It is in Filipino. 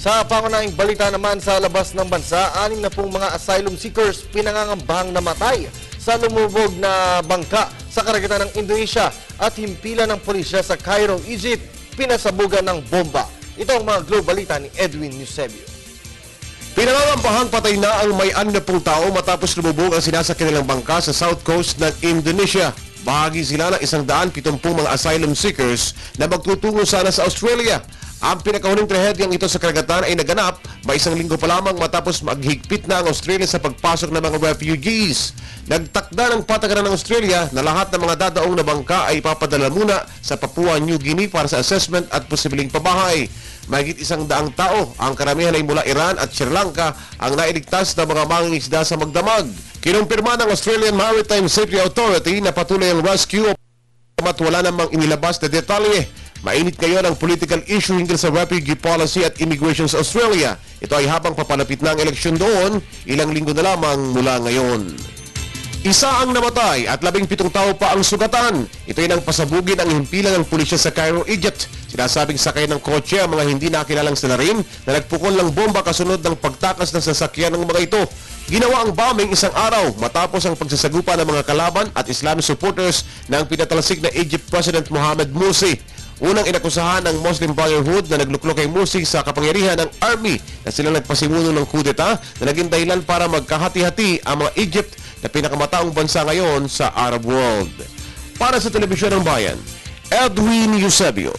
Sa pangunahing balita naman sa labas ng bansa, 6 na pong mga asylum seekers pinangangambahang namatay sa lumubog na bangka sa karagatan ng Indonesia at himpilan ng pulisya sa Cairo, Egypt, pinasabugan ng bomba. Ito ang mga global balita ni Edwin Eusebio. Pinangangambahang patay na ang may 60 tao matapos lumubog ang sinasakyan nilang bangka sa south coast ng Indonesia. Bahagi sila ng 170 mga asylum seekers na magtutungo sana sa Australia. Ang pinakahuling trahedyang ito sa karagatan ay naganap may 1 linggo pa lamang matapos maghigpit na ang Australia sa pagpasok ng mga refugees. Nagtakda ng patakaran ng Australia na lahat ng mga dadaong na bangka ay ipapadala muna sa Papua New Guinea para sa assessment at posibleng pabahay. Mahigit 100 tao, ang karamihan ay mula Iran at Sri Lanka, ang nailigtas na mga mangingisda sa magdamag. Kinumpirma ng Australian Maritime Safety Authority na patuloy ang rescue at wala namang inilabas na detalye. Mainit ngayon ang political issue hinggil sa refugee policy at immigration sa Australia. Ito ay habang papalapit na ang eleksyon doon, ilang linggo na lamang mula ngayon. Isa ang namatay at 17 tao pa ang sugatan. Ito ay nang pasabugin ang himpilan ng pulisya sa Cairo, Egypt. Sinasabing sakay ng kotse ang mga hindi nakilalang salarin na nagpukol ng bomba kasunod ng pagtakas ng sasakyan ng mga ito. Ginawa ang bombing isang araw matapos ang pagsasagupa ng mga kalaban at Islamic supporters ng pinatalsik na Egypt President Mohamed Morsi. Unang inakusahan ng Muslim Brotherhood na nagluklok kay Morsi sa kapangyarihan ng army na sila nagpasimuno ng kudeta na naging dahilan para magkahati-hati ang mga Egypt na pinakamataong bansa ngayon sa Arab world. Para sa Telebisyon ng Bayan, Edwin Eusebio.